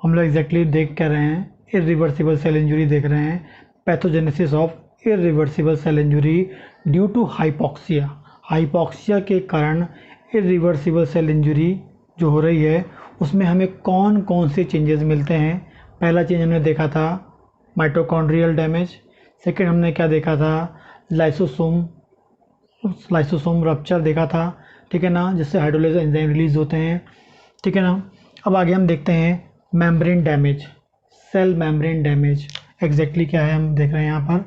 हम लोग एग्जैक्टली देख क्या रहे हैं, इरिवर्सिबल सेल इंजरी देख रहे हैं। Pathogenesis of irreversible cell injury due to hypoxia. Hypoxia के कारण इरिवर्सिबल सेल इंजरी जो हो रही है उसमें हमें कौन कौन से चेंजेस मिलते हैं। पहला चेंज हमने देखा था माइटोकॉन्ड्रियल डैमेज। सेकेंड हमने क्या देखा था, लाइसोसोम रप्चर देखा था, ठीक है ना, जिससे हाइड्रोलाइज एंजाइम रिलीज होते हैं, ठीक है ना। अब आगे हम देखते हैं membrane damage, cell membrane damage. Exactly क्या है हम देख रहे हैं यहाँ पर,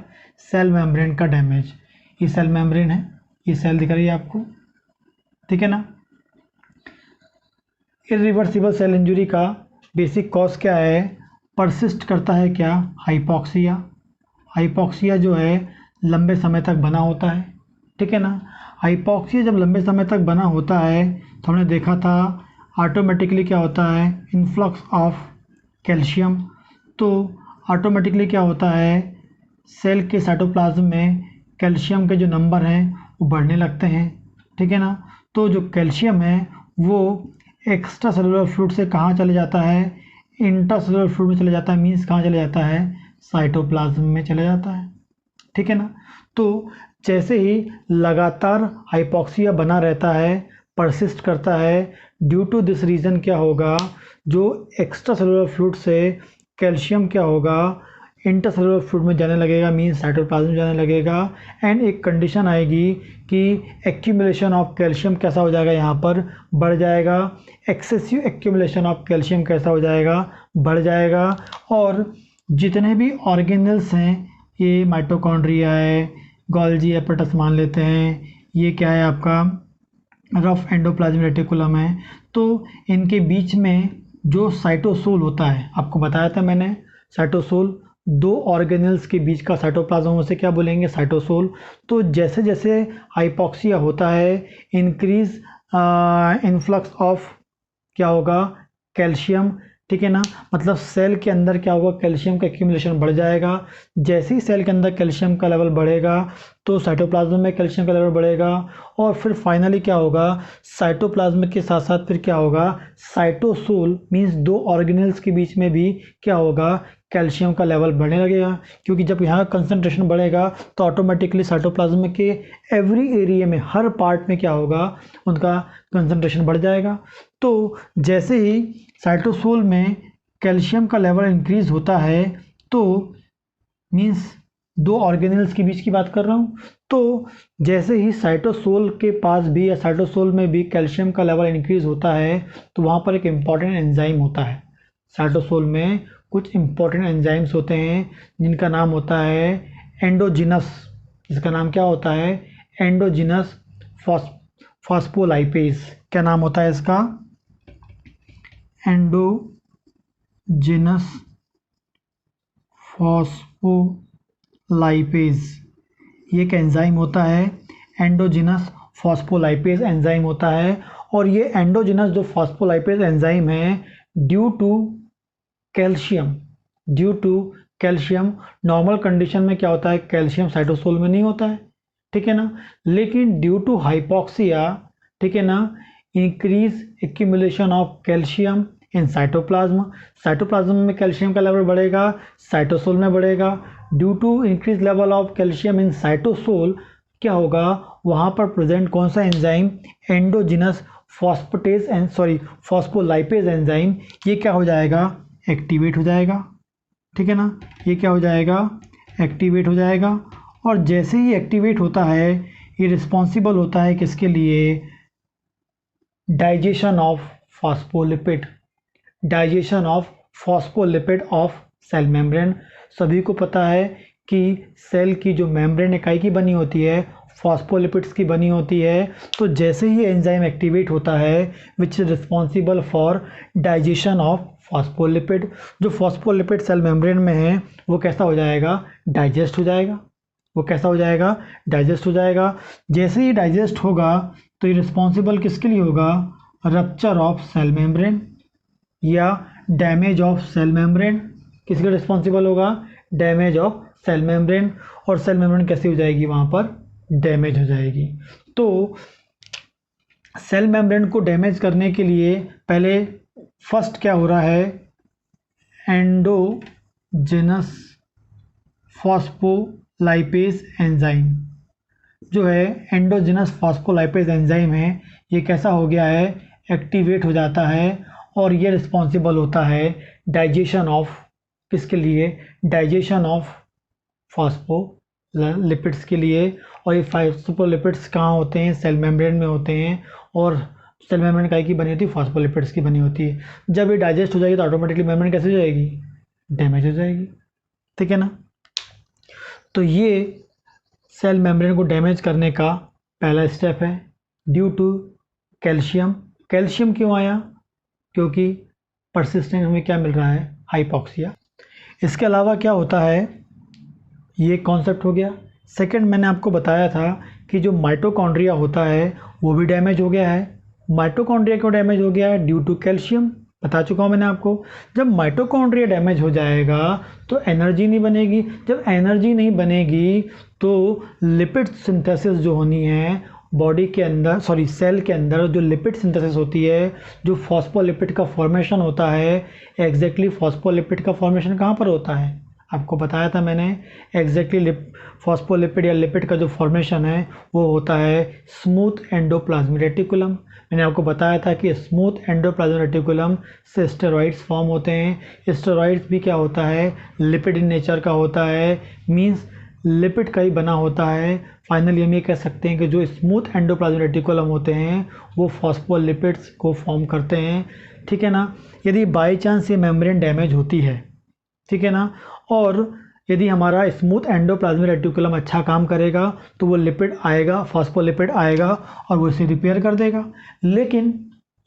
सेल मेम्ब्रेन का डैमेज। ये सेल मेम्ब्रेन है, ये सेल दिख रही है आपको, ठीक है ना। इरिवर्सिबल सेल इंजरी का बेसिक कॉज क्या है, परसिस्ट करता है क्या, हाइपॉक्सिया। हाइपॉक्सिया जो है लंबे समय तक बना होता है, ठीक है ना। हाइपॉक्सिया जब लंबे समय तक बना होता है तो हमने देखा था ऑटोमेटिकली क्या होता है, इन्फ्लक्स ऑफ कैल्शियम। तो ऑटोमेटिकली क्या होता है, सेल के साइटोप्लाज्म में कैल्शियम के जो नंबर हैं वो बढ़ने लगते हैं, ठीक है ना। तो जो कैल्शियम है वो एक्स्ट्रा सेलुलर फ्लूइड से कहाँ चले जाता है, इंट्रासेलुलर फ्लूइड में चले जाता है। मीन्स कहाँ चले जाता है, साइटोप्लाज्म में चले जाता है, ठीक है ना। तो जैसे ही लगातार हाइपॉक्सिया बना रहता है, परसिस्ट करता है, ड्यू टू दिस रीज़न क्या होगा, जो एक्स्ट्रा सेलुलर फ्लूइड से कैल्शियम क्या होगा, इंटरसेलुलर फ्लूइड में जाने लगेगा, मीन्स साइटोप्लाज्म में जाने लगेगा। एंड एक कंडीशन आएगी कि एक्यूमुलेशन ऑफ कैल्शियम कैसा हो जाएगा, यहाँ पर बढ़ जाएगा। एक्सेसिव एक्यूमुलेशन ऑफ कैल्शियम कैसा हो जाएगा, बढ़ जाएगा। और जितने भी ऑर्गेनल्स हैं, ये माइटोकॉन्ड्रिया है, गोल्जी एपेटस मान लेते हैं, ये क्या है आपका रफ एंडोप्लाज्मिक रेटिकुलम है। तो इनके बीच में जो साइटोसोल होता है, आपको बताया था मैंने, साइटोसोल दो ऑर्गेनल्स के बीच का साइटोप्लाज्म, उसे क्या बोलेंगे, साइटोसोल। तो जैसे जैसे हाइपॉक्सिया होता है, इंक्रीज इन्फ्लक्स ऑफ क्या होगा, कैल्शियम, ठीक है ना। मतलब सेल के अंदर क्या होगा, कैल्शियम का एक्यूमुलेशन बढ़ जाएगा। जैसे ही सेल के अंदर कैल्शियम का लेवल बढ़ेगा तो साइटोप्लाज्म में कैल्शियम का लेवल बढ़ेगा। और फिर फाइनली क्या होगा, साइटोप्लाज्म के साथ साथ फिर क्या होगा, साइटोसोल मीन्स दो ऑर्गेनल्स के बीच में भी क्या होगा, कैल्शियम का लेवल बढ़ने लगेगा। क्योंकि जब यहाँ का कंसंट्रेशन बढ़ेगा तो ऑटोमेटिकली साइटोप्लाज्म के एवरी एरिया में, हर पार्ट में क्या होगा, उनका कंसंट्रेशन बढ़ जाएगा। तो जैसे ही साइटोसोल में कैल्शियम का लेवल इंक्रीज होता है, तो मीन्स दो ऑर्गेनल्स के बीच की बात कर रहा हूँ, तो जैसे ही साइटोसोल के पास भी या साइटोसोल में भी कैल्शियम का लेवल इंक्रीज होता है तो वहाँ पर एक इम्पॉर्टेंट एंजाइम होता है। साइटोसोल में कुछ इम्पॉर्टेंट एंजाइम्स होते हैं जिनका नाम होता है एंडोजिनस। इसका नाम क्या होता है, एंडोजिनस फॉस्फोलाइपेज। क्या नाम होता है इसका, एंडोजिनस फॉस्फोलाइपेज। ये एक एंजाइम होता है, एंडोजिनस फॉस्फोलाइपेज एंजाइम होता है। और ये एंडोजिनस जो फॉस्फोलाइपेज एंजाइम है, due to calcium normal condition में क्या होता है, कैल्शियम साइटोसोल में नहीं होता है, ठीक है ना। लेकिन ड्यू टू हाइपॉक्सिया, ठीक है ना, increase accumulation of calcium in cytoplasm में कैल्शियम का लेवल बढ़ेगा, साइटोसोल में बढ़ेगा। Due to increase level of calcium in cytosol क्या होगा, वहाँ पर प्रेजेंट कौन सा एंजाइम, एंडोजिनस फॉस्फोलाइपेज एंजाइम, ये क्या हो जाएगा, एक्टिवेट हो जाएगा, ठीक है ना। ये क्या हो जाएगा, एक्टिवेट हो जाएगा। और जैसे ही एक्टिवेट होता है, ये रिस्पॉन्सिबल होता है किसके लिए, digestion of phospholipid, digestion of phospholipid of cell membrane. सभी को पता है कि सेल की जो मेम्ब्रेन इकाई की बनी होती है फॉस्फोलिपिड्स की बनी होती है। तो जैसे ही एंजाइम एक्टिवेट होता है which is responsible for digestion of phospholipid, जो फॉस्फोलिपिड सेल मेम्ब्रेन में है वो कैसा हो जाएगा, डाइजेस्ट हो जाएगा। वो कैसा हो जाएगा, डाइजेस्ट हो जाएगा। जैसे ही डाइजेस्ट होगा तो ये रिस्पॉन्सिबल किसके लिए होगा, रप्चर ऑफ सेल मेम्ब्रेन या डैमेज ऑफ सेल मेम्ब्रेन। किसके लिए रिस्पॉन्सिबल होगा, डैमेज ऑफ सेल मेम्ब्रेन। और सेल मेम्ब्रेन कैसी हो जाएगी, वहाँ पर डैमेज हो जाएगी। तो सेल मेम्ब्रेन को डैमेज करने के लिए पहले फर्स्ट क्या हो रहा है, एंडोजेनस फॉस्फोलाइपेज एंजाइम जो है, एंडोजेनस फॉस्फोलाइपेज एंजाइम है, ये कैसा हो गया है, एक्टिवेट हो जाता है और ये रिस्पॉन्सिबल होता है डाइजेशन ऑफ, किसके लिए, डाइजेशन ऑफ फॉस्फोलिपिड्स के लिए। और ये फॉस्फोलिपिड्स कहाँ होते हैं, सेल मेम्ब्रेन में होते हैं, और सेल मेम्ब्रेन काहे की बनी होती है, फॉस्फोलिपिड्स की बनी होती है। जब ये डाइजेस्ट हो जाएगी तो ऑटोमेटिकली मेम्ब्रेन कैसे हो जाएगी, डैमेज हो जाएगी, ठीक है ना। तो ये सेल मेम्ब्रेन को डैमेज करने का पहला स्टेप है ड्यू टू कैल्शियम। कैल्शियम क्यों आया, क्योंकि परसिस्टेंट हमें क्या मिल रहा है, हाइपॉक्सिया। इसके अलावा क्या होता है, ये कॉन्सेप्ट हो गया। सेकंड, मैंने आपको बताया था कि जो माइटोकॉन्ड्रिया होता है वो भी डैमेज हो गया है। माइटोकॉन्ड्रिया क्यों डैमेज हो गया है, ड्यू टू कैल्शियम, बता चुका हूँ मैंने आपको। जब माइटोकॉन्ड्रिया डैमेज हो जाएगा तो एनर्जी नहीं बनेगी, जब एनर्जी नहीं बनेगी तो लिपिड सिंथेसिस जो होनी है बॉडी के अंदर, सॉरी सेल के अंदर जो लिपिड सिंथेसिस होती है, जो फॉस्फोलिपिड का फॉर्मेशन होता है, एग्जैक्टली फॉस्फोलिपिड का फॉर्मेशन कहाँ पर होता है, आपको बताया था मैंने। एग्जैक्टली फॉस्फोलिपिड या लिपिड का जो फॉर्मेशन है वो होता है स्मूथ एंडोप्लाज्मिक रेटिकुलम। मैंने आपको बताया था कि स्मूथ एंडोप्लाज्मिक रेटिकुलम से स्टेरॉइड्स फॉर्म होते हैं। स्टेरॉइड्स भी क्या होता है, लिपिड इन नेचर का होता है, मींस लिपिड का ही बना होता है। फाइनली हम ये कह सकते हैं कि जो स्मूथ एंडोप्लाज्मिक रेटिकुलम होते हैं वो फॉस्फोलिपिड्स को फॉर्म करते हैं, ठीक है ना। यदि बाई चांस ये मेम्ब्रेन डैमेज होती है, ठीक है ना, और यदि हमारा स्मूथ एंडोप्लाज्मिक रेटिकुलम अच्छा काम करेगा तो वो लिपिड आएगा, फॉस्फोलिपिड आएगा और वो इसे रिपेयर कर देगा।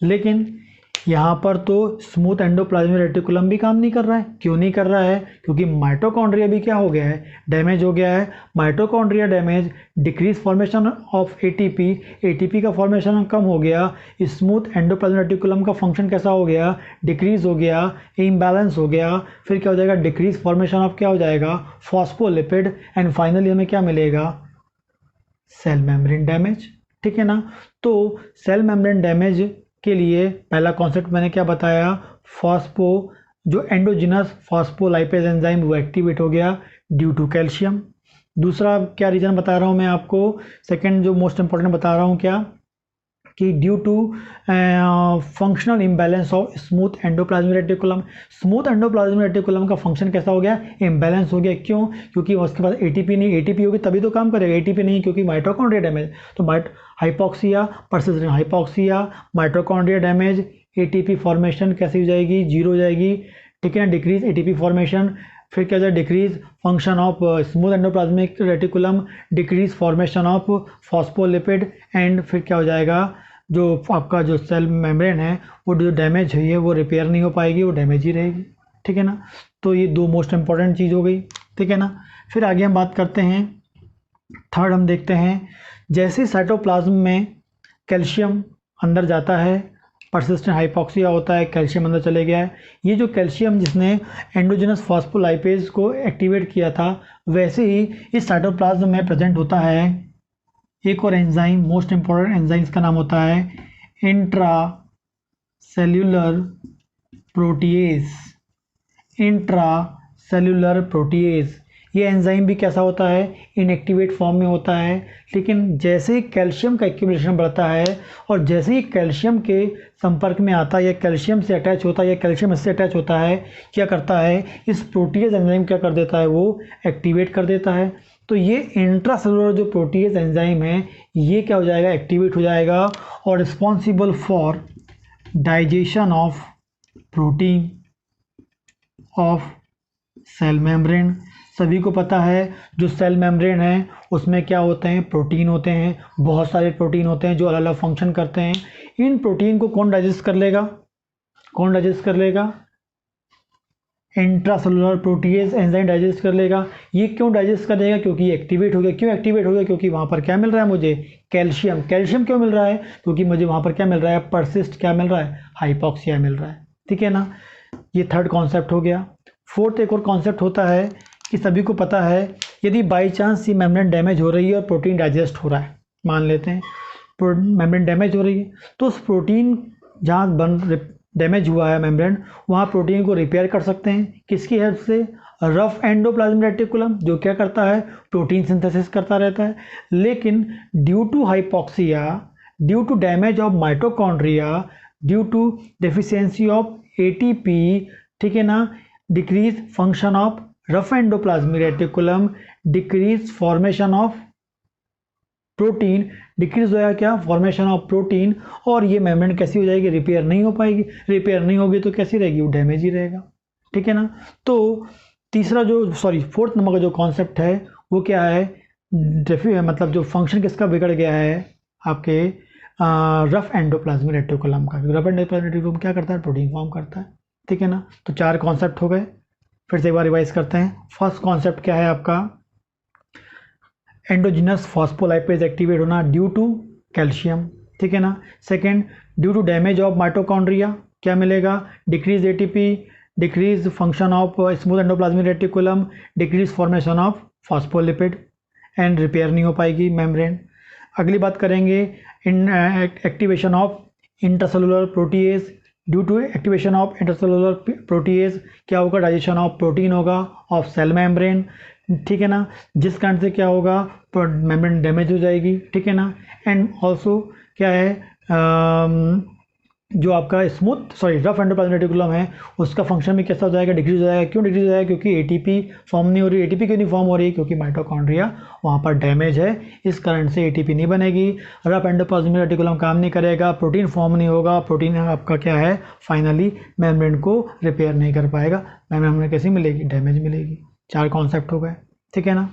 लेकिन यहाँ पर तो स्मूथ एंडोप्लाज्मिक रेटिकुलम भी काम नहीं कर रहा है। क्यों नहीं कर रहा है, क्योंकि माइटोकॉन्ड्रिया भी क्या हो गया है, डैमेज हो गया है। Mitochondria damage, decrease formation of ATP, ATP का फॉर्मेशन कम हो गया, स्मूथ एंडोप्लाज्मिक रेटिकुलम का फंक्शन कैसा हो गया, डिक्रीज हो गया, इम्बैलेंस हो गया। फिर क्या हो जाएगा, डिक्रीज फॉर्मेशन ऑफ क्या हो जाएगा, फॉस्फोलिपिड, एंड फाइनली हमें क्या मिलेगा, सेल मेम्ब्रेन डैमेज, ठीक है ना। तो सेल मेम्ब्रेन डैमेज के लिए पहला कॉन्सेप्ट मैंने क्या बताया, फॉस्फो जो एंडोजिनस फॉस्फोलाइपेज एंजाइम वो एक्टिवेट हो गया ड्यू टू कैल्शियम। दूसरा क्या रीज़न बता रहा हूँ मैं आपको, सेकंड जो मोस्ट इंपॉर्टेंट बता रहा हूँ क्या, कि due to functional imbalance of smooth endoplasmic reticulum. Smooth endoplasmic reticulum का फंक्शन कैसा हो गया, इम्बैलेंस हो गया। क्यों, क्योंकि उसके पास एटीपी नहीं, एटीपी होगी तभी तो काम करेगा, एटीपी नहीं क्योंकि माइटोकॉन्ड्रिया डैमेज। तो hypoxia, persistent hypoxia, mitochondria damage, ATP formation कैसी हो जाएगी, जीरो हो जाएगी, ठीक है, डिक्रीज एटीपी फॉर्मेशन। फिर क्या हो जाए, decrease function of smooth endoplasmic reticulum, decrease formation of phospholipid, and फिर क्या हो जाएगा, जो आपका जो सेल मेम्ब्रेन है वो जो डैमेज हुई है वो रिपेयर नहीं हो पाएगी, वो डैमेज ही रहेगी, ठीक है ना। तो ये दो मोस्ट इंपॉर्टेंट चीज़ हो गई, ठीक है ना। फिर आगे हम बात करते हैं, थर्ड हम देखते हैं, जैसे साइटोप्लाज्म में कैल्शियम अंदर जाता है, परसिस्टेंट हाइपॉक्सिया होता है, कैल्शियम अंदर चले गया है। ये जो कैल्शियम जिसने एंडोजिनस फॉस्फोलाइपेज को एक्टिवेट किया था, वैसे ही इस साइटोप्लाज्म में प्रेजेंट होता है एक और एंजाइम, मोस्ट इंपॉर्टेंट एंजाइम का नाम होता है intra cellular protease. Intra cellular protease ये एंजाइम भी कैसा होता है, इनएक्टिवेट फॉर्म में होता है। लेकिन जैसे ही कैल्शियम का एक्यूमुलेशन बढ़ता है और जैसे ही कैल्शियम के संपर्क में आता है या कैल्शियम से अटैच होता है या कैल्शियम इससे अटैच होता है, क्या करता है, इस प्रोटीएज एंजाइम क्या कर देता है, वो एक्टिवेट कर देता है। तो ये इंट्रासेलुलर जो प्रोटीएज एंजाइम है ये क्या हो जाएगा, एक्टिवेट हो जाएगा और responsible for digestion of protein of cell membrane. सभी को पता है जो सेल मेम्ब्रेन है उसमें क्या होते हैं, प्रोटीन होते हैं, बहुत सारे प्रोटीन होते हैं जो अलग अलग फंक्शन करते हैं। इन प्रोटीन को कौन डाइजेस्ट कर लेगा, कौन डाइजेस्ट कर लेगा, इंट्रासेलुलर प्रोटीएज एंजाइम डाइजेस्ट कर लेगा। ये क्यों डाइजेस्ट करेगा, क्योंकि ये एक्टिवेट हो गया। क्यों एक्टिवेट हो गया, क्योंकि वहाँ पर क्या मिल रहा है मुझे, कैल्शियम। कैल्शियम क्यों मिल रहा है, क्योंकि मुझे वहाँ पर क्या मिल रहा है, परसिस्ट क्या मिल रहा है, हाइपॉक्सिया मिल रहा है, ठीक है ना। ये थर्ड कॉन्सेप्ट हो गया। फोर्थ एक और कॉन्सेप्ट होता है कि सभी को पता है, यदि बाई चांस ये मेम्ब्रेन डैमेज हो रही है और प्रोटीन डाइजेस्ट हो रहा है, मान लेते हैं मेम्ब्रेन डैमेज हो रही है, तो उस प्रोटीन जहाँ डैमेज हुआ है मेम्ब्रेन, वहाँ प्रोटीन को रिपेयर कर सकते हैं किसकी हेल्प से, रफ एंडोप्लाज्मिक रेटिकुलम जो क्या करता है, प्रोटीन सिंथेसिस करता रहता है। लेकिन due to hypoxia, due to damage of mitochondria, due to deficiency of ATP, ठीक है ना, decrease function of rough endoplasmic reticulum, decrease formation of protein, decrease हो जाएगा क्या, फॉर्मेशन ऑफ प्रोटीन, और ये मेम्ब्रेन कैसी हो जाएगी, रिपेयर नहीं हो पाएगी। रिपेयर नहीं होगी तो कैसी रहेगी, वो डैमेज ही रहेगा, ठीक है ना। तो तीसरा फोर्थ नंबर का जो कॉन्सेप्ट है वो क्या है, मतलब जो फंक्शन किसका बिगड़ गया है आपके रफ एंडोप्लाज्मिक रेटिकुलम का। रफ एंडोप्लाज्मिक रेटिकुलम क्या करता है, प्रोटीन फॉर्म करता है, ठीक है ना। तो 4 कॉन्सेप्ट हो गए, फिर से एक बार रिवाइज करते हैं। फर्स्ट कॉन्सेप्ट क्या है आपका, एंडोजिनस फॉस्फोलाइपेज एक्टिवेट होना ड्यू टू कैल्शियम, ठीक है ना। Second, due to damage of mitochondria क्या मिलेगा, decrease ATP, decrease function of smooth endoplasmic reticulum, decrease formation of phospholipid, and repair नहीं हो पाएगी मेम्ब्रेन। अगली बात करेंगे इन activation of intracellular protease, due to activation of intracellular protease क्या होगा, डाइजेशन ऑफ प्रोटीन होगा ऑफ सेल मेम्ब्रेन, ठीक है ना, जिस कारण से क्या होगा, मेम्ब्रेन डैमेज हो जाएगी, ठीक है ना। एंड ऑल्सो क्या है, जो आपका रफ एंडोप्लाज्मिक रेटिकुलम है उसका फंक्शन भी कैसा हो जाएगा, डिक्रीज हो जाएगा। क्यों डिक्रीज हो जाएगा, क्योंकि एटीपी फॉर्म नहीं हो रही। एटीपी क्यों नहीं फॉर्म हो रही, क्योंकि माइटोकॉन्ड्रिया वहाँ पर डैमेज है, इस कारण से एटीपी नहीं बनेगी, रफ एंडोप्लाज्मिक रेटिकुलम काम नहीं करेगा, प्रोटीन फॉर्म नहीं होगा, प्रोटीन आपका क्या है, फाइनली मेम्ब्रेन को रिपेयर नहीं कर पाएगा, मेम्ब्रेन कैसी मिलेगी, डैमेज मिलेगी। 4 कॉन्सेप्ट हो गए, ठीक है ना।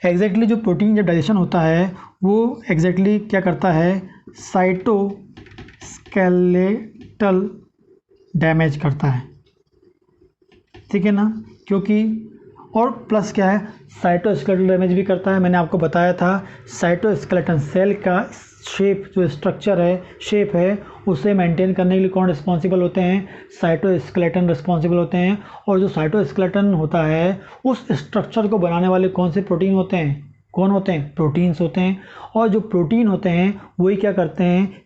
एग्जैक्टली जो प्रोटीन जब डाइजेशन होता है वो एग्जैक्टली क्या करता है, साइटोस्केलेटल डैमेज करता है, ठीक है ना, क्योंकि और प्लस क्या है, साइटोस्केलेटल डैमेज भी करता है। मैंने आपको बताया था साइटोस्केलेटन सेल का शेप, जो स्ट्रक्चर है, शेप है, उसे मेंटेन करने के लिए कौन रिस्पॉन्सिबल होते हैं, साइटोस्केलेटन रिस्पॉन्सिबल होते हैं। और जो साइटोस्केलेटन होता है उस स्ट्रक्चर को बनाने वाले कौन से प्रोटीन होते हैं, कौन होते हैं, प्रोटीन्स होते हैं। और जो प्रोटीन होते हैं वही क्या करते हैं,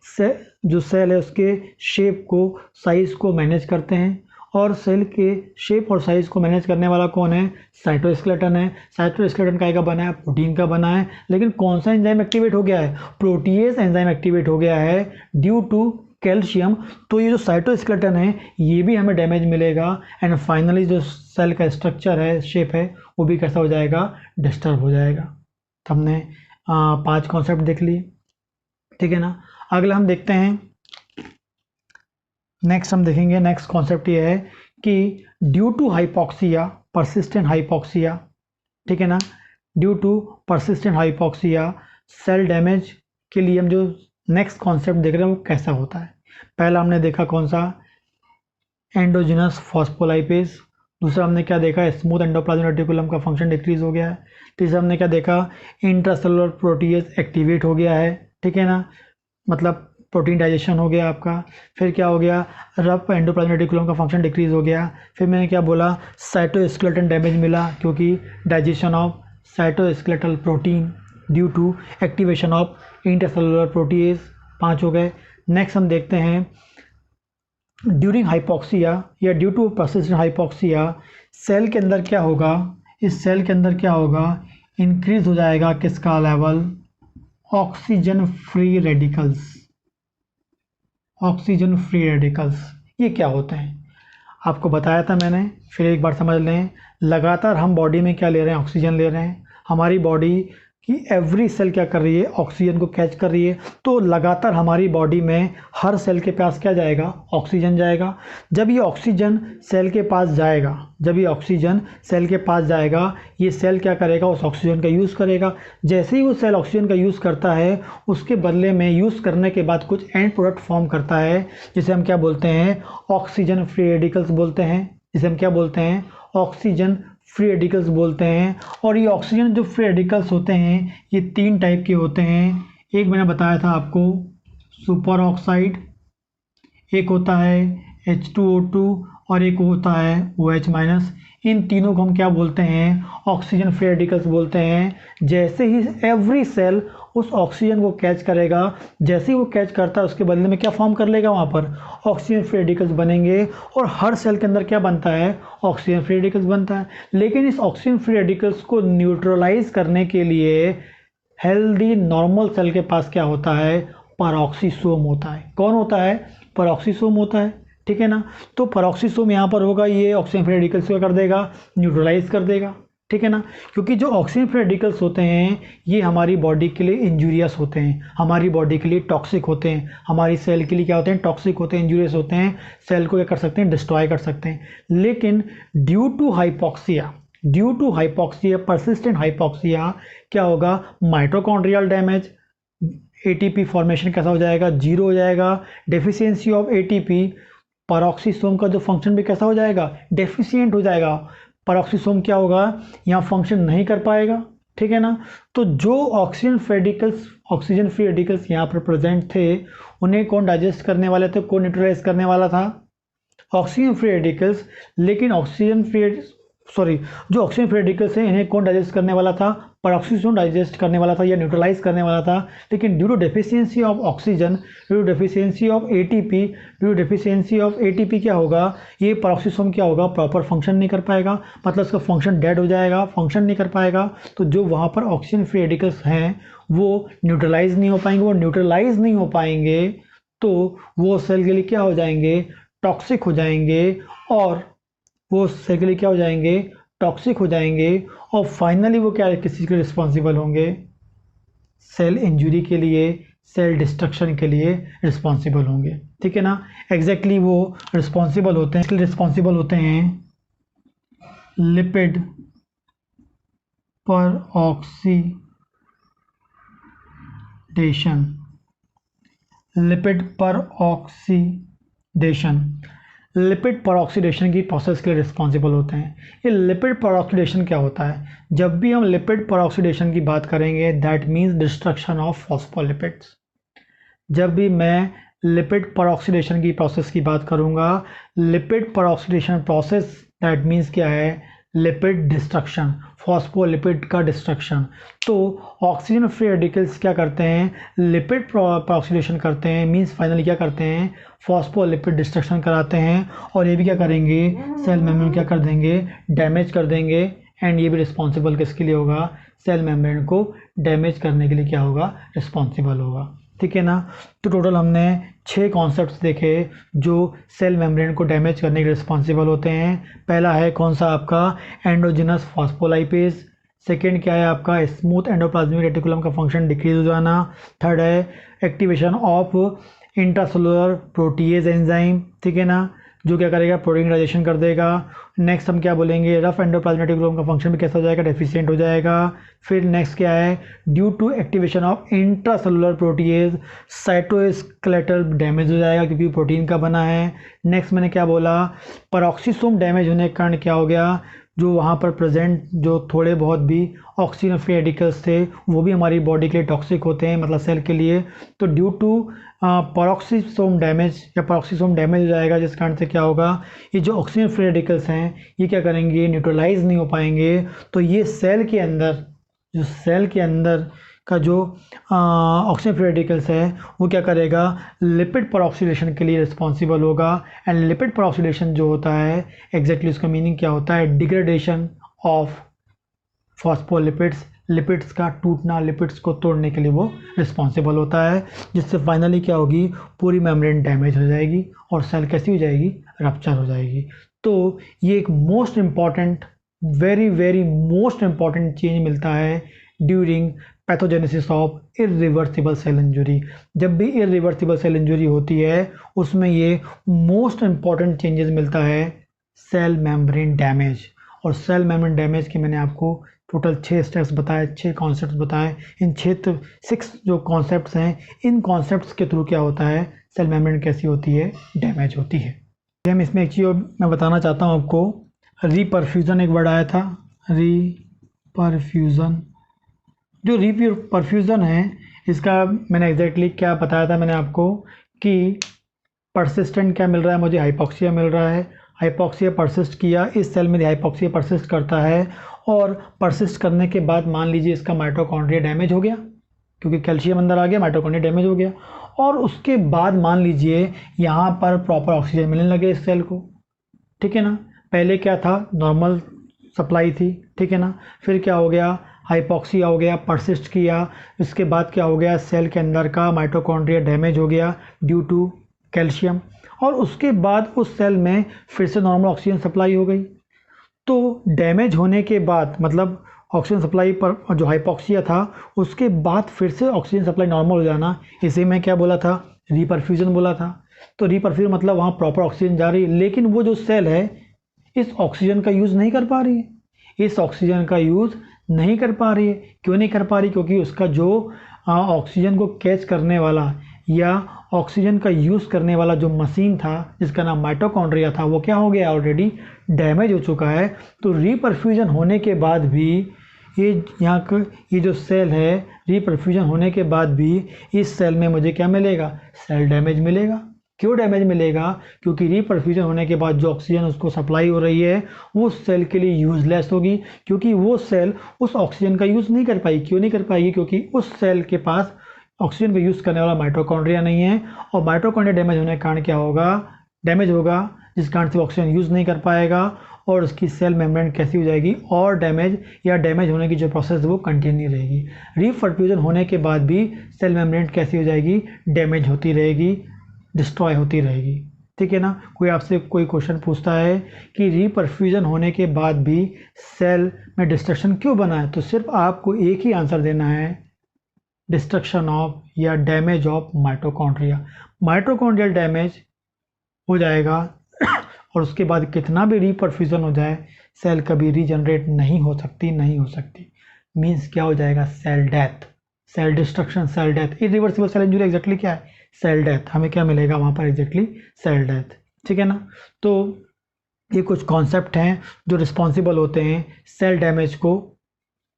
जो सेल है उसके शेप को, साइज़ को मैनेज करते हैं। और सेल के शेप और साइज़ को मैनेज करने वाला कौन है, साइटोस्केलेटन है। साइटोस्केलेटन का बना है, प्रोटीन का बना है। लेकिन कौन सा एंजाइम एक्टिवेट हो गया है, प्रोटीएज एंजाइम एक्टिवेट हो गया है ड्यू टू कैल्शियम। तो ये जो साइटोस्केलेटन है ये भी हमें डैमेज मिलेगा। एंड फाइनली जो सेल का स्ट्रक्चर है, शेप है, वो भी कैसा हो जाएगा, डिस्टर्ब हो जाएगा। तो हमने 5 कॉन्सेप्ट देख लिए, ठीक है ना। अगला हम देखते हैं, नेक्स्ट हम देखेंगे, नेक्स्ट कॉन्सेप्ट ये है कि due to hypoxia, persistent hypoxia, ठीक है ना, due to persistent hypoxia cell damage के लिए हम जो नेक्स्ट कॉन्सेप्ट देख रहे हैं वो कैसा होता है। पहला हमने देखा कौन सा, एंडोजिनस फॉस्फोलाइपेज। दूसरा हमने क्या देखा, स्मूथ एंडोप्लाज्मिक रेटिकुलम का फंक्शन डिक्रीज हो गया है। तीसरा हमने क्या देखा, इंट्रासेलुलर प्रोटीएज एक्टिवेट हो गया है, ठीक है ना, मतलब प्रोटीन डाइजेशन हो गया आपका। फिर क्या हो गया, रफ एंडोप्लाज्मिक रेटिकुलम का फंक्शन डिक्रीज हो गया। फिर मैंने क्या बोला, साइटोस्केलेटन डैमेज मिला क्योंकि digestion of cytoskeletal protein due to activation of intracellular protease. 5 हो गए। नेक्स्ट हम देखते हैं ड्यूरिंग हाइपॉक्सिया या due to persistent hypoxia cell के अंदर क्या होगा, इस सेल के अंदर क्या होगा, इंक्रीज हो जाएगा किसका level, oxygen free radicals. Oxygen free radicals ये क्या होते हैं, आपको बताया था मैंने, फिर एक बार समझ लें। लगातार हम बॉडी में क्या ले रहे हैं, ऑक्सीजन ले रहे हैं। हमारी बॉडी की एवरी सेल क्या कर रही है, ऑक्सीजन को कैच कर रही है। तो लगातार हमारी बॉडी में हर सेल के पास क्या जाएगा, ऑक्सीजन जाएगा। जब ये ऑक्सीजन सेल के पास जाएगा, जब ये ऑक्सीजन सेल के पास जाएगा, ये सेल क्या करेगा, उस ऑक्सीजन का यूज़ करेगा। जैसे ही वो सेल ऑक्सीजन का यूज़ करता है, उसके बदले में यूज़ करने के बाद कुछ एंड प्रोडक्ट फॉर्म करता है, जिसे हम क्या बोलते हैं, ऑक्सीजन फ्री रेडिकल्स बोलते हैं। जिसे हम क्या बोलते हैं, ऑक्सीजन फ्री रेडिकल्स बोलते हैं। और ये ऑक्सीजन जो फ्री रेडिकल्स होते हैं ये 3 टाइप के होते हैं। एक मैंने बताया था आपको, सुपर ऑक्साइड, एक होता है H2O2, और एक होता है OH माइनस। इन तीनों को हम क्या बोलते हैं? ऑक्सीजन फ्री रेडिकल्स बोलते हैं। जैसे ही एवरी सेल उस ऑक्सीजन को कैच करेगा, जैसे ही वो कैच करता है उसके बदले में क्या फॉर्म कर लेगा? वहाँ पर ऑक्सीजन फ्री रेडिकल्स बनेंगे और हर सेल के अंदर क्या बनता है? ऑक्सीजन फ्री रेडिकल्स बनता है। लेकिन इस ऑक्सीजन फ्री रेडिकल्स को न्यूट्रलाइज करने के लिए हेल्दी नॉर्मल सेल के पास क्या होता है? पेरोक्सीसोम होता है। कौन होता है? पेरोक्सीसोम होता है, ठीक है ना। तो पेरोक्सीसोम यहाँ पर होगा, ये ऑक्सीजन फ्री रेडिकल्स को कर देगा, न्यूट्रलाइज कर देगा, ठीक है ना। क्योंकि जो ऑक्सीजन फ्री रेडिकल्स होते हैं ये हमारी बॉडी के लिए इंजूरियस होते हैं, हमारी बॉडी के लिए टॉक्सिक होते हैं, हमारी सेल के लिए क्या होते हैं? टॉक्सिक होते हैं, इंजूरियस होते हैं, सेल को क्या कर सकते हैं? डिस्ट्रॉय कर सकते हैं। लेकिन due to hypoxia persistent hypoxia क्या होगा? माइटोकॉन्ड्रियल डैमेज, एटीपी फॉर्मेशन कैसा हो जाएगा? जीरो हो जाएगा। डेफिशिएंसी ऑफ एटीपी, पेरोक्सीसोम का जो फंक्शन भी कैसा हो जाएगा? डेफिशिएंट हो जाएगा। पेरोक्सीसोम क्या होगा? यहाँ फंक्शन नहीं कर पाएगा, ठीक है ना। तो जो ऑक्सीजन फ्री रेडिकल्स यहाँ पर प्रेजेंट थे उन्हें कौन डाइजेस्ट करने वाले थे? कौन न्यूट्रलाइज करने वाला था? Oxygen free radicals. लेकिन जो ऑक्सीजन फ्री रेडिकल्स हैं इन्हें कौन डाइजेस्ट करने वाला था? पेरोक्सीसोम डाइजेस्ट करने वाला था या न्यूट्रलाइज करने वाला था। लेकिन due to deficiency of oxygen, due to deficiency of ATP क्या होगा? ये पेरोक्सीसोम क्या होगा? प्रॉपर फंक्शन नहीं कर पाएगा, मतलब उसका फंक्शन डेड हो जाएगा, फंक्शन नहीं कर पाएगा। तो जो वहाँ पर ऑक्सीजन फ्री रेडिकल्स हैं वो न्यूट्रलाइज नहीं हो पाएंगे, तो वो सेल के लिए क्या हो जाएंगे? टॉक्सिक हो जाएंगे। और वो सेल के लिए क्या हो जाएंगे? टॉक्सिक हो जाएंगे। और फाइनली वो क्या किस चीज़ के रिस्पॉन्सिबल होंगे? सेल इंजुरी के लिए, सेल डिस्ट्रक्शन के लिए रिस्पॉन्सिबल होंगे, ठीक है ना। एग्जैक्टली वो रिस्पॉन्सिबल होते हैं लिपिड पर ऑक्सीडेशन की प्रोसेस के लिए रिस्पॉन्सिबल होते हैं। ये लिपिड पर ऑक्सीडेशन क्या होता है? जब भी हम लिपिड पर ऑक्सीडेशन की बात करेंगे that means destruction of phospholipids. जब भी मैं लिपिड पर ऑक्सीडेशन की प्रोसेस की बात करूंगा, लिपिड पर ऑक्सीडेशन प्रोसेस दैट मीन्स क्या है? लिपिड डिस्ट्रक्शन, फॉस्फोलिपिड का डिस्ट्रक्शन। तो ऑक्सीजन फ्री रेडिकल्स क्या करते हैं? लिपिड पर ऑक्सीडेशन करते हैं, मीन्स फाइनली क्या करते हैं? फॉस्फोलिपिड डिस्ट्रक्शन कराते हैं। और ये भी क्या करेंगे? सेल मेम्ब्रेन क्या कर देंगे? डैमेज कर देंगे। एंड ये भी रिस्पॉन्सिबल किसके लिए होगा? सेल मेम्ब्रेन को डैमेज करने के लिए क्या होगा? रिस्पॉन्सिबल होगा, ठीक है ना। तो टोटल हमने 6 कॉन्सेप्ट्स देखे जो सेल मेम्ब्रेन को डैमेज करने के रिस्पॉन्सिबल होते हैं। पहला है कौन सा? आपका एंडोजिनस फॉस्फोलाइपेज। सेकेंड क्या है आपका? स्मूथ एंडोप्लाज्मिक रेटिकुलम का फंक्शन डिक्रीज हो जाना। थर्ड है activation of intracellular protease enzyme, ठीक है ना, जो क्या करेगा? प्रोटीन डाइजेशन कर देगा। नेक्स्ट हम क्या बोलेंगे? रफ एंडोप्लाज्मिक रेटिकुलम का फंक्शन भी कैसा हो जाएगा? डेफिशिएंट हो जाएगा। फिर नेक्स्ट क्या है? Due to activation of intracellular protease cytoskeletal damage हो जाएगा क्योंकि प्रोटीन का बना है। नेक्स्ट मैंने क्या बोला? पेरोक्सीसोम डैमेज होने के कारण क्या हो गया? जो वहाँ पर प्रेजेंट जो थोड़े बहुत भी ऑक्सीजन फ्री रेडिकल्स थे वो भी हमारी बॉडी के लिए टॉक्सिक होते हैं, मतलब सेल के लिए। तो ड्यू टू पेरोक्सीसोम डैमेज हो जाएगा, जिस कारण से क्या होगा? ये जो ऑक्सीजन फ्री रेडिकल्स हैं ये क्या करेंगे? न्यूट्रलाइज नहीं हो पाएंगे। तो ये सेल के अंदर का जो ऑक्सीजन फ्री रेडिकल्स है वो क्या करेगा? लिपिड पर ऑक्सीडेशन के लिए रिस्पॉन्सिबल होगा। एंड लिपिड पर ऑक्सीडेशन जो होता है एग्जैक्टली उसका मीनिंग क्या होता है? डिग्रेडेशन ऑफ फॉस्फोलिपिड्स, लिपिड्स का टूटना, लिपिड्स को तोड़ने के लिए वो रिस्पॉन्सिबल होता है, जिससे फाइनली क्या होगी? पूरी मेम्ब्रेन डैमेज हो जाएगी और सेल कैसी हो जाएगी? रप्चर हो जाएगी। तो ये एक most important, very most important change मिलता है during pathogenesis of irreversible cell injury. जब भी इरिवर्सिबल सेल इंजरी होती है उसमें ये मोस्ट इम्पॉर्टेंट चेंजेस मिलता है, सेल मेम्ब्रेन डैमेज। और सेल मेम्ब्रेन डैमेज के मैंने आपको टोटल 6 स्टेप्स बताए, 6 कॉन्सेप्ट्स बताए। इन 6 जो कॉन्सेप्ट्स हैं, इन कॉन्सेप्ट्स के थ्रू क्या होता है? सेल मेम्ब्रेन कैसी होती है? डैमेज होती है। हम इसमें एक चीज़ मैं बताना चाहता हूँ आपको, रीपरफ्यूज़न एक वर्ड आया था, रीपरफ्यूज़न। जो रीपरफ्यूज़न है इसका मैंने एग्जैक्टली क्या बताया था मैंने आपको कि परसिस्टेंट क्या मिल रहा है मुझे? हाइपॉक्सिया मिल रहा है। हाइपॉक्सिया परसिस्ट किया, इस सेल में हाइपॉक्सिया परसिस्ट करता है और परसिस्ट करने के बाद मान लीजिए इसका माइटोकॉन्ड्रिया डैमेज हो गया, क्योंकि कैल्शियम अंदर आ गया, माइटोकॉन्ड्रिया डैमेज हो गया, और उसके बाद मान लीजिए यहाँ पर प्रॉपर ऑक्सीजन मिलने लगे इस सेल को, ठीक है ना। पहले क्या था, नॉर्मल सप्लाई थी, ठीक है ना। फिर क्या हो गया, हाइपॉक्सिया हो गया, परसिस्ट किया, इसके बाद क्या हो गया, सेल के अंदर का माइटोकॉन्ड्रिया डैमेज हो गया ड्यू टू कैल्शियम, और उसके बाद उस सेल में फिर से नॉर्मल ऑक्सीजन सप्लाई हो गई। तो डैमेज होने के बाद मतलब ऑक्सीजन सप्लाई पर जो हाइपॉक्सिया था उसके बाद फिर से ऑक्सीजन सप्लाई नॉर्मल हो जाना, इसे मैं क्या बोला था, रीपरफ्यूजन बोला था। तो रीपरफ्यूजन मतलब वहाँ प्रॉपर ऑक्सीजन जा रही है, लेकिन वो जो सेल है इस ऑक्सीजन का यूज़ नहीं कर पा रही है, इस ऑक्सीजन का यूज़ नहीं कर पा रही है। क्यों नहीं कर पा रही, क्योंकि उसका जो ऑक्सीजन को कैच करने वाला या ऑक्सीजन का यूज़ करने वाला जो मशीन था जिसका नाम माइटोकॉन्ड्रिया था, वो क्या हो गया, ऑलरेडी डैमेज हो चुका है। तो रीपरफ्यूजन होने के बाद भी ये जो सेल है, रीपरफ्यूजन होने के बाद भी इस सेल में मुझे क्या मिलेगा, सेल डैमेज मिलेगा। क्यों डैमेज मिलेगा, क्योंकि रीपरफ्यूजन होने के बाद जो ऑक्सीजन उसको सप्लाई हो रही है वो सेल के लिए यूजलेस होगी, क्योंकि वो सेल उस ऑक्सीजन का यूज़ नहीं कर पाई। क्यों नहीं कर पाएगी, क्योंकि उस सेल के पास ऑक्सीजन का यूज़ करने वाला माइटोकॉन्ड्रिया नहीं है, और माइटोकॉन्ड्रिया डैमेज होने के कारण क्या होगा, डैमेज होगा, जिस कारण से ऑक्सीजन यूज़ नहीं कर पाएगा और उसकी सेल मेम्ब्रेन कैसी हो जाएगी, और डैमेज या डैमेज होने की जो प्रोसेस है वो कंटिन्यू रहेगी। रीपरफ्यूजन होने के बाद भी सेल मेम्ब्रेन कैसी हो जाएगी, डैमेज होती रहेगी, डिस्ट्रॉय होती रहेगी, ठीक है ना। कोई आपसे कोई क्वेश्चन पूछता है कि रीपरफ्यूजन होने के बाद भी सेल में डिस्ट्रक्शन क्यों बना है, तो सिर्फ आपको एक ही आंसर देना है, डिस्ट्रक्शन ऑफ या damage of mitochondria. Mitochondrial damage हो जाएगा और उसके बाद कितना भी रीपरफ्यूजन हो जाए सेल कभी रीजनरेट नहीं हो सकती। मीन्स क्या हो जाएगा, cell death, cell destruction, cell death. Irreversible cell injury exactly क्या है, सेल डेथ। हमें क्या मिलेगा वहाँ पर, एग्जैक्टली सेल डेथ, ठीक है ना। तो ये कुछ कॉन्सेप्ट हैं जो रिस्पॉन्सिबल होते हैं सेल डैमेज को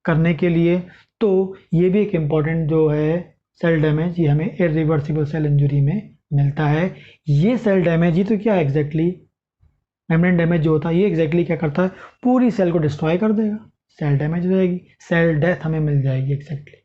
करने के लिए। तो ये भी एक इम्पॉर्टेंट जो है सेल डैमेज, ये हमें इरिवर्सिबल सेल इंजरी में मिलता है। ये सेल डैमेज ही तो क्या है एग्जैक्टली, मेम्ब्रेन डैमेज जो होता है ये एग्जैक्टली क्या करता है, पूरी सेल को डिस्ट्रॉय कर देगा, सेल डैमेज हो जाएगी, सेल डेथ हमें मिल जाएगी एग्जैक्टली।